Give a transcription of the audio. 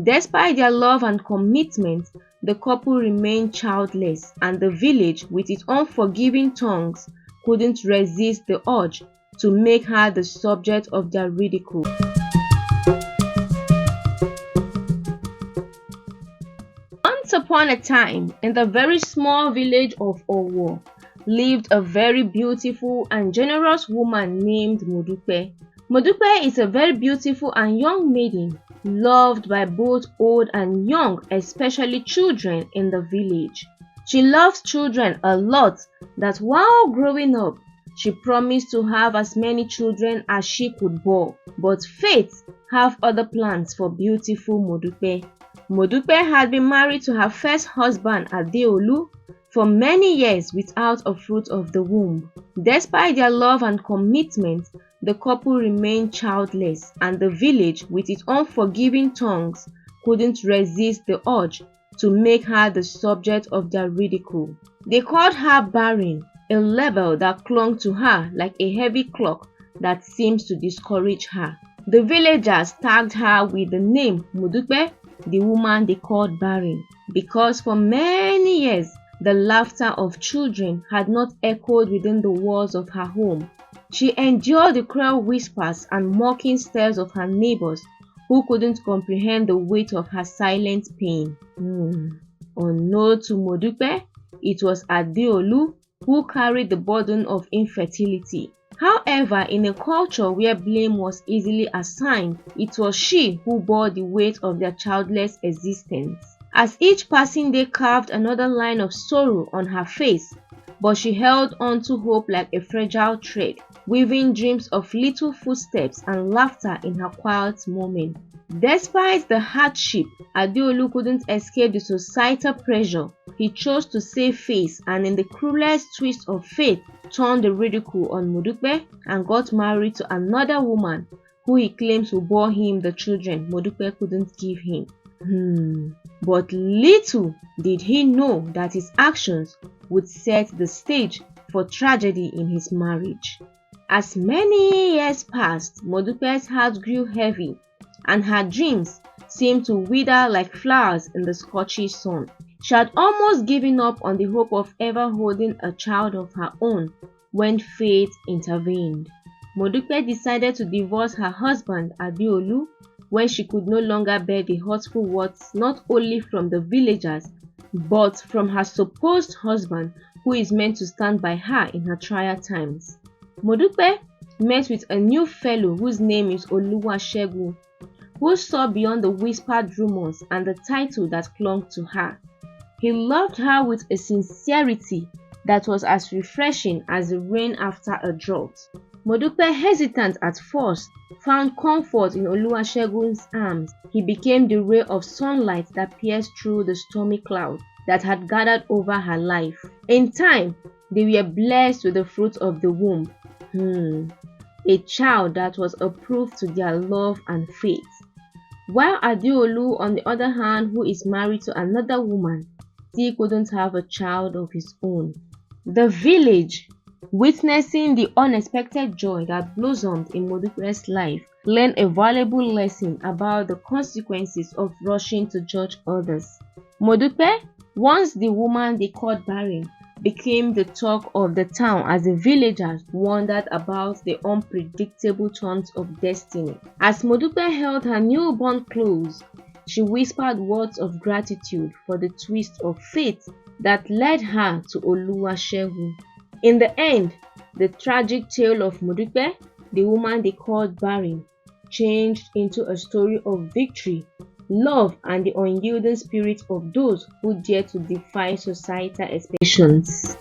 Despite their love and commitment, the couple remained childless, and the village, with its unforgiving tongues, couldn't resist the urge to make her the subject of their ridicule. Once upon a time, in the very small village of Owo, lived a very beautiful and generous woman named Modupe. Modupe is a very beautiful and young maiden, loved by both old and young, especially children in the village. She loves children a lot, that while growing up, she promised to have as many children as she could bear. But fate have other plans for beautiful Modupe. Modupe had been married to her first husband, Adeolu, for many years without a fruit of the womb. Despite their love and commitment, the couple remained childless, and the village, with its unforgiving tongues, couldn't resist the urge to make her the subject of their ridicule. They called her Barren, a label that clung to her like a heavy clock that seems to discourage her. The villagers tagged her with the name Modupe, the woman they called Barren, because for many years the laughter of children had not echoed within the walls of her home. She endured the cruel whispers and mocking stares of her neighbors, who couldn't comprehend the weight of her silent pain. Unknown to Modupe, it was Adeolu who carried the burden of infertility. However, in a culture where blame was easily assigned, it was she who bore the weight of their childless existence. As each passing day carved another line of sorrow on her face, but she held on to hope like a fragile thread, weaving dreams of little footsteps and laughter in her quiet moment. Despite the hardship, Adeolu couldn't escape the societal pressure. He chose to save face, and in the cruelest twist of fate, turned the ridicule on Modupe and got married to another woman who he claims will bore him the children Modupe couldn't give him. But little did he know that his actions would set the stage for tragedy in his marriage. As many years passed, Modupe's heart grew heavy, and her dreams seemed to wither like flowers in the scorching sun. She had almost given up on the hope of ever holding a child of her own when fate intervened. Modupe decided to divorce her husband Adeolu when she could no longer bear the hurtful words not only from the villagers but from her supposed husband, who is meant to stand by her in her trial times. Modupe met with a new fellow whose name is Oluwasegun, who saw beyond the whispered rumors and the title that clung to her. He loved her with a sincerity that was as refreshing as the rain after a drought. Modupe, hesitant at first, found comfort in Oluwasegun's arms. He became the ray of sunlight that pierced through the stormy cloud that had gathered over her life. In time, they were blessed with the fruit of the womb, a child that was a proof to their love and faith. While Adeolu, on the other hand, who is married to another woman, still couldn't have a child of his own. The village, witnessing the unexpected joy that blossomed in Modupe's life, learned a valuable lesson about the consequences of rushing to judge others. Modupe, once the woman they called Barren, became the talk of the town as the villagers wondered about the unpredictable turns of destiny. As Modupe held her newborn close, she whispered words of gratitude for the twist of fate that led her to Oluwasegun. In the end, the tragic tale of Modupe, the woman they called Barren, changed into a story of victory, love, and the unyielding spirit of those who dare to defy societal expectations.